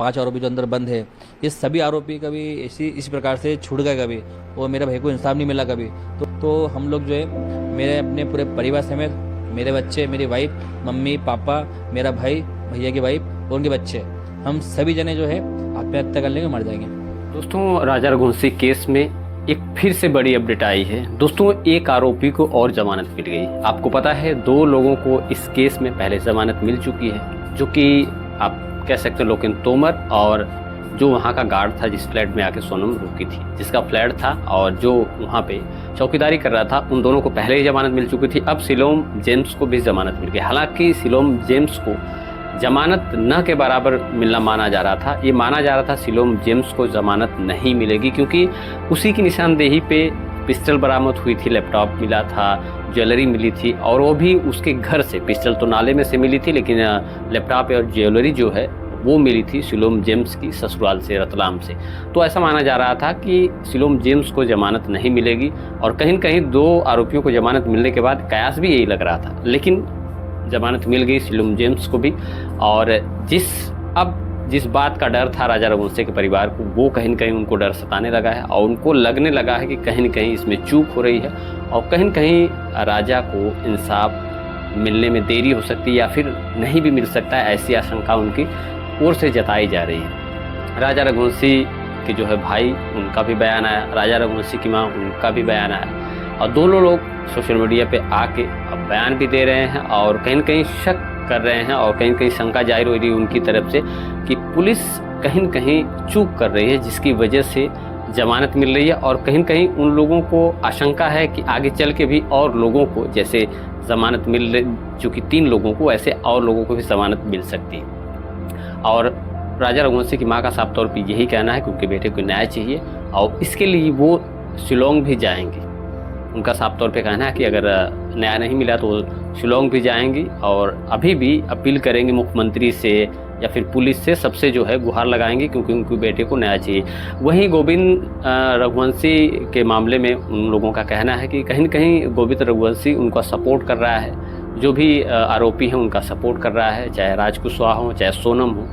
5 आरोपी जो अंदर बंद है, ये सभी आरोपी कभी इस प्रकार से छूट गए कभी, और मेरे भाई को इंसाफ नहीं मिला कभी। तो हम लोग जो है, मेरे अपने पूरे परिवार समेत, मेरे बच्चे, मेरी वाइफ, मम्मी पापा, मेरा भाई, भैया की वाइफ और उनके बच्चे, हम सभी जने जो है आत्महत्या कर लेंगे, मर जाएंगे। दोस्तों, राजा रघुवंशी केस में एक फिर से बड़ी अपडेट आई है। दोस्तों, एक आरोपी को और जमानत मिल गई। आपको पता है 2 लोगों को इस केस में पहले जमानत मिल चुकी है, जो कि आप कह सकते हैं लोकेन तोमर, और जो वहाँ का गार्ड था जिस फ्लैट में आके सोनम रुकी थी, जिसका फ्लैट था और जो वहाँ पे चौकीदारी कर रहा था, उन दोनों को पहले ही जमानत मिल चुकी थी। अब सिलोम जेम्स को भी जमानत मिल गई। हालांकि सिलोम जेम्स को जमानत न के बराबर मिलना माना जा रहा था। ये माना जा रहा था सिलोम जेम्स को जमानत नहीं मिलेगी, क्योंकि उसी की निशानदेही पे पिस्टल बरामद हुई थी, लैपटॉप मिला था, ज्वेलरी मिली थी, और वो भी उसके घर से। पिस्टल तो नाले में से मिली थी, लेकिन लैपटॉप और ज्वेलरी जो है वो मिली थी सिलोम जेम्स की ससुराल से, रतलाम से। तो ऐसा माना जा रहा था कि सिलोम जेम्स को जमानत नहीं मिलेगी, और कहीं न कहीं 2 आरोपियों को जमानत मिलने के बाद कयास भी यही लग रहा था, लेकिन जमानत मिल गई सिलोम जेम्स को भी। और जिस बात का डर था राजा रघुवंशी के परिवार को, वो कहीं न कहीं उनको डर सताने लगा है, और उनको लगने लगा है कि कहीं न कहीं इसमें चूक हो रही है, और कहीं न कहीं राजा को इंसाफ मिलने में देरी हो सकती है, या फिर नहीं भी मिल सकता है, ऐसी आशंका उनकी ओर से जताई जा रही है। राजा रघुवंशी के जो है भाई, उनका भी बयान आया, राजा रघुवंशी की माँ, उनका भी बयान आया, और दोनों लोग सोशल मीडिया पे आके अब बयान भी दे रहे हैं, और कहीं न कहीं शक कर रहे हैं, और कहीं न कहीं शंका जाहिर हो रही है उनकी तरफ से कि पुलिस कहीं न कहीं चूक कर रही है, जिसकी वजह से जमानत मिल रही है। और कहीं न कहीं उन लोगों को आशंका है कि आगे चल के भी और लोगों को, जैसे जमानत मिल चुकी 3 लोगों को, ऐसे और लोगों को भी जमानत मिल सकती है। और राजा रघुवंशी की माँ का साफ तौर पर यही कहना है कि उनके बेटे को न्याय चाहिए, और इसके लिए वो शिलोंग भी जाएंगे। उनका साफ तौर पे कहना है कि अगर न्याय नहीं मिला तो शिलोंग भी जाएंगी, और अभी भी अपील करेंगे मुख्यमंत्री से या फिर पुलिस से, सबसे जो है गुहार लगाएंगे, क्योंकि उनके बेटे को न्याय चाहिए। वहीं गोविंद रघुवंशी के मामले में उन लोगों का कहना है कि कहीं न कहीं गोविंद रघुवंशी उनका सपोर्ट कर रहा है, जो भी आरोपी हैं उनका सपोर्ट कर रहा है, चाहे राज कुशवाहा हो, चाहे सोनम हो।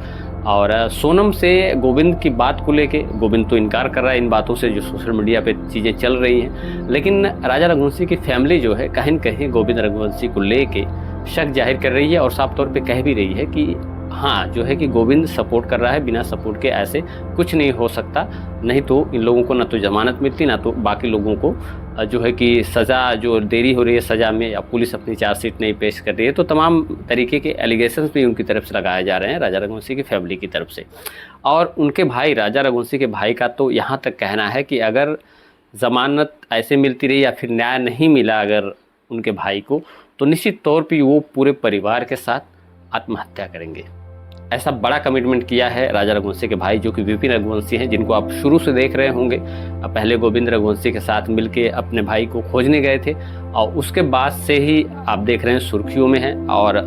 और सोनम से गोविंद की बात को लेके गोविंद तो इनकार कर रहा है इन बातों से, जो सोशल मीडिया पे चीज़ें चल रही हैं, लेकिन राजा रघुवंशी की फैमिली जो है कहीं न कहीं गोविंद रघुवंशी को लेके शक जाहिर कर रही है, और साफ तौर पे कह भी रही है कि हाँ, जो है कि गोविंद सपोर्ट कर रहा है, बिना सपोर्ट के ऐसे कुछ नहीं हो सकता, नहीं तो इन लोगों को ना तो जमानत मिलती, ना तो बाकी लोगों को जो है कि सज़ा, जो देरी हो रही है सज़ा में, या पुलिस अपनी चार्जशीट नहीं पेश कर रही है। तो तमाम तरीके के एलिगेशंस भी उनकी तरफ से लगाए जा रहे हैं राजा रघुवंशी की फैमिली की तरफ से। और उनके भाई, राजा रघुवंशी के भाई का तो यहाँ तक कहना है कि अगर ज़मानत ऐसे मिलती रही या फिर न्याय नहीं मिला अगर उनके भाई को, तो निश्चित तौर पर वो पूरे परिवार के साथ आत्महत्या करेंगे। ऐसा बड़ा कमिटमेंट किया है राजा रघुवंशी के भाई, जो कि विपिन रघुवंशी हैं, जिनको आप शुरू से देख रहे होंगे। पहले गोविंद रघुवंशी के साथ मिलके अपने भाई को खोजने गए थे, और उसके बाद से ही आप देख रहे हैं सुर्खियों में हैं, और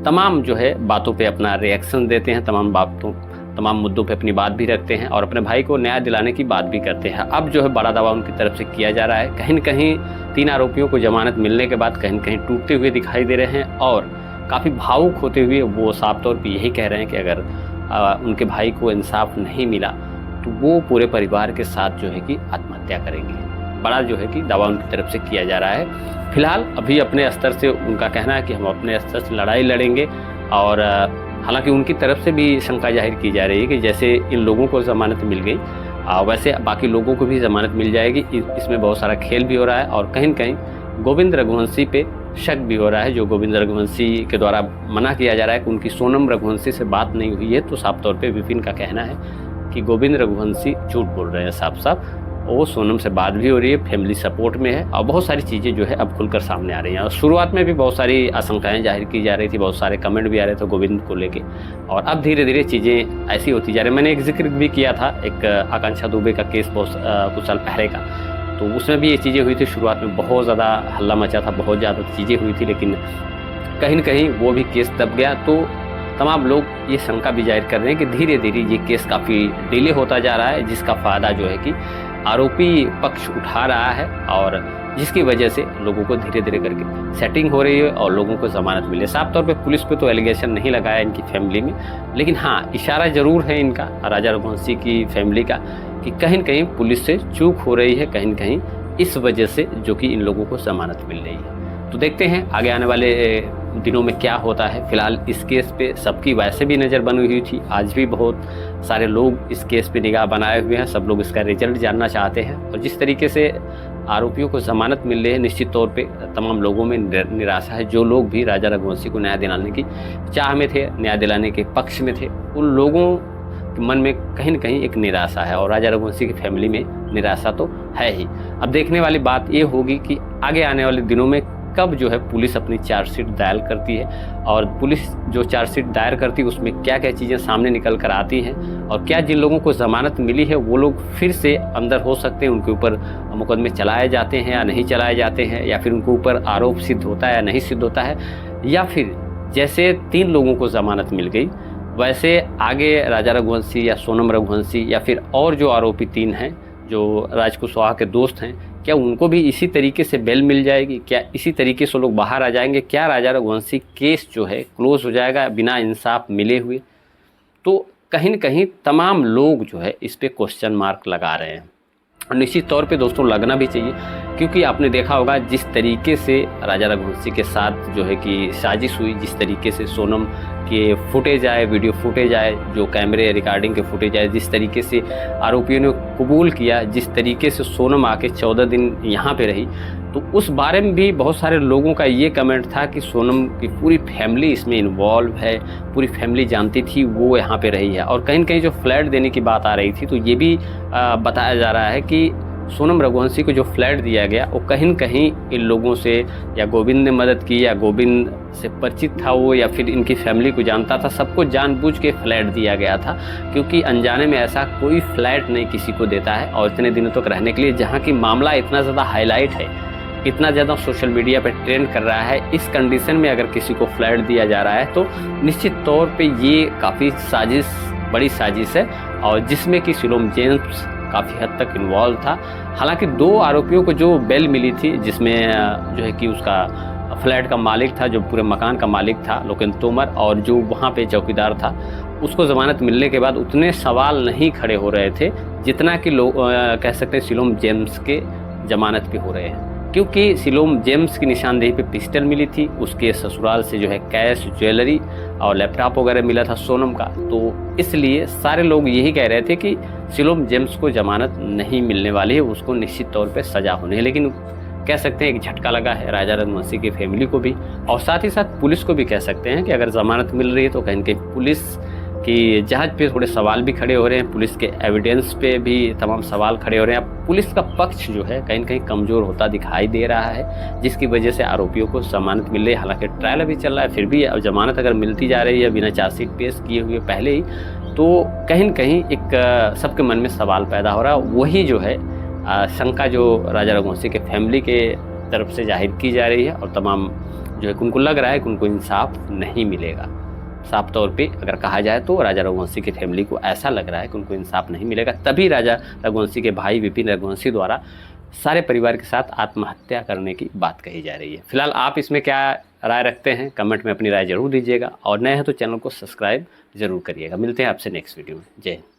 तमाम जो है बातों पे अपना रिएक्शन देते हैं, तमाम मुद्दों पे अपनी बात भी रखते हैं, और अपने भाई को न्याय दिलाने की बात भी करते हैं। अब जो है बड़ा दावा उनकी तरफ से किया जा रहा है। कहीं न कहीं 3 आरोपियों को जमानत मिलने के बाद कहीं न कहीं टूटते हुए दिखाई दे रहे हैं, और काफ़ी भावुक होते हुए वो साफ तौर पे यही कह रहे हैं कि अगर उनके भाई को इंसाफ नहीं मिला तो वो पूरे परिवार के साथ जो है कि आत्महत्या करेंगे। बड़ा जो है कि दावा उनकी तरफ से किया जा रहा है। फिलहाल अभी अपने स्तर से उनका कहना है कि हम अपने स्तर से लड़ाई लड़ेंगे, और हालांकि उनकी तरफ से भी शंका जाहिर की जा रही है कि जैसे इन लोगों को ज़मानत मिल गई, वैसे बाकी लोगों को भी ज़मानत मिल जाएगी। इसमें बहुत सारा खेल भी हो रहा है, और कहीं न कहीं गोविंद रघुवंशी पे शक भी हो रहा है, जो गोविंद रघुवंशी के द्वारा मना किया जा रहा है कि उनकी सोनम रघुवंशी से बात नहीं हुई है। तो साफ तौर पे विपिन का कहना है कि गोविंद रघुवंशी झूठ बोल रहे हैं साफ, और वो सोनम से बात भी हो रही है, फैमिली सपोर्ट में है, और बहुत सारी चीज़ें जो है अब खुलकर सामने आ रही हैं। और शुरुआत में भी बहुत सारी आशंकाएं जाहिर की जा रही थी, बहुत सारे कमेंट भी आ रहे थे गोविंद को लेके, और अब धीरे धीरे चीज़ें ऐसी होती जा रही हैं। मैंने एक जिक्र भी किया था एक आकांक्षा दुबे का केस कुछ साल पहले का, तो उसमें भी ये चीज़ें हुई थी। शुरुआत में बहुत ज़्यादा हल्ला मचा था, बहुत ज़्यादा चीज़ें हुई थी, लेकिन कहीं न कहीं वो भी केस दब गया। तो तमाम लोग ये शंका भी जाहिर कर रहे हैं कि धीरे धीरे ये केस काफ़ी डिले होता जा रहा है, जिसका फ़ायदा जो है कि आरोपी पक्ष उठा रहा है, और जिसकी वजह से लोगों को धीरे धीरे करके सेटिंग हो रही है और लोगों को ज़मानत मिली है। साफ तौर पे पुलिस पे तो एलिगेशन नहीं लगाया इनकी फैमिली में, लेकिन हाँ इशारा ज़रूर है इनका, राजा रघुवंशी की फैमिली का, कि कहीं न कहीं पुलिस से चूक हो रही है, कहीं न कहीं इस वजह से जो कि इन लोगों को ज़मानत मिल रही है। तो देखते हैं आगे आने वाले दिनों में क्या होता है। फिलहाल इस केस पे सबकी वैसे भी नज़र बनी हुई थी, आज भी बहुत सारे लोग इस केस पे निगाह बनाए हुए हैं, सब लोग इसका रिजल्ट जानना चाहते हैं। और जिस तरीके से आरोपियों को ज़मानत मिल रही है, निश्चित तौर पे तमाम लोगों में निराशा है। जो लोग भी राजा रघुवंशी को न्याय दिलाने की चाह में थे, न्याय दिलाने के पक्ष में थे, उन लोगों के मन में कहीं न कहीं एक निराशा है और राजा रघुवंशी की फैमिली में निराशा तो है ही। अब देखने वाली बात ये होगी कि आगे आने वाले दिनों में कब जो है पुलिस अपनी चार्जशीट दायर करती है, और पुलिस जो चार्जशीट दायर करती है उसमें क्या क्या चीज़ें सामने निकल कर आती हैं, और क्या जिन लोगों को ज़मानत मिली है वो लोग फिर से अंदर हो सकते हैं, उनके ऊपर मुकदमे चलाए जाते हैं या नहीं चलाए जाते हैं, या फिर उनके ऊपर आरोप सिद्ध होता है या नहीं सिद्ध होता है, या फिर जैसे 3 लोगों को ज़मानत मिल गई वैसे आगे राजा रघुवंशी या सोनम रघुवंशी या फिर और जो आरोपी 3 हैं जो राज कुशवाहा के दोस्त हैं, क्या उनको भी इसी तरीके से बेल मिल जाएगी? क्या इसी तरीके से लोग बाहर आ जाएंगे? क्या राजा रघुवंशी केस जो है क्लोज हो जाएगा बिना इंसाफ मिले हुए? तो कहीं न कहीं तमाम लोग जो है इस पे क्वेश्चन मार्क लगा रहे हैं, और निश्चित तौर पे दोस्तों लगना भी चाहिए, क्योंकि आपने देखा होगा जिस तरीके से राजा रघुवंशी के साथ जो है कि साजिश हुई, जिस तरीके से सोनम के फुटेज आए, वीडियो फुटेज आए, जो कैमरे रिकॉर्डिंग के फुटेज आए, जिस तरीके से आरोपियों ने कबूल किया, जिस तरीके से सोनम आके 14 दिन यहाँ पे रही, तो उस बारे में भी बहुत सारे लोगों का ये कमेंट था कि सोनम की पूरी फैमिली इसमें इन्वॉल्व है, पूरी फैमिली जानती थी वो यहाँ पे रही है। और कहीं न कहीं जो फ्लैट देने की बात आ रही थी, तो ये भी बताया जा रहा है कि सोनम रघुवंशी को जो फ्लैट दिया गया वो कहीं न कहीं इन लोगों से, या गोविंद ने मदद की, या गोविंद से परिचित था वो, या फिर इनकी फैमिली को जानता था, सबको जानबूझ के फ्लैट दिया गया था, क्योंकि अनजाने में ऐसा कोई फ्लैट नहीं किसी को देता है और इतने दिनों तक रहने के लिए, जहाँ की मामला इतना ज़्यादा हाईलाइट है, इतना ज़्यादा सोशल मीडिया पर ट्रेंड कर रहा है। इस कंडीशन में अगर किसी को फ्लैट दिया जा रहा है तो निश्चित तौर पे ये काफ़ी साजिश, बड़ी साजिश है, और जिसमें कि सिलोम जेम्स काफ़ी हद तक इन्वॉल्व था। हालांकि 2 आरोपियों को जो बेल मिली थी, जिसमें जो है कि उसका फ्लैट का मालिक था, जो पूरे मकान का मालिक था लोकेंद्र तोमर, और जो वहाँ पे चौकीदार था, उसको ज़मानत मिलने के बाद उतने सवाल नहीं खड़े हो रहे थे जितना कि लोग कह सकते हैं सिलोम जेम्स के ज़मानत पे हो रहे हैं, क्योंकि सिलोम जेम्स की निशानदेही पे पिस्टल मिली थी, उसके ससुराल से जो है कैश, ज्वेलरी और लैपटॉप वगैरह मिला था सोनम का। तो इसलिए सारे लोग यही कह रहे थे कि सिलोम जेम्स को ज़मानत नहीं मिलने वाली है, उसको निश्चित तौर पे सज़ा होनी है। लेकिन कह सकते हैं एक झटका लगा है राजा रघुवंशी की फैमिली को भी, और साथ ही साथ पुलिस को भी कह सकते हैं कि अगर ज़मानत मिल रही है तो कहीं न कहीं पुलिस कि जहाज पे थोड़े सवाल भी खड़े हो रहे हैं, पुलिस के एविडेंस पे भी तमाम सवाल खड़े हो रहे हैं। अब पुलिस का पक्ष जो है कहीं न कहीं कमज़ोर होता दिखाई दे रहा है, जिसकी वजह से आरोपियों को ज़मानत मिल रही है। हालांकि ट्रायल अभी चल रहा है, फिर भी अब ज़मानत अगर मिलती जा रही है बिना चार्जशीट पेश किए हुए पहले ही, तो कहीं न कहीं एक सबके मन में सवाल पैदा हो रहा है। वही जो है शंका जो राजा रघुवंशी के फैमिली के तरफ से जाहिर की जा रही है, और तमाम जो है उनको लग रहा है कि उनको इंसाफ नहीं मिलेगा। साफ तौर पे अगर कहा जाए तो राजा रघुवंशी की फैमिली को ऐसा लग रहा है कि उनको इंसाफ नहीं मिलेगा, तभी राजा रघुवंशी के भाई विपिन रघुवंशी द्वारा सारे परिवार के साथ आत्महत्या करने की बात कही जा रही है। फिलहाल आप इसमें क्या राय रखते हैं, कमेंट में अपनी राय जरूर दीजिएगा, और नए हैं तो चैनल को सब्सक्राइब जरूर करिएगा। मिलते हैं आपसे नेक्स्ट वीडियो में। जय हिंद।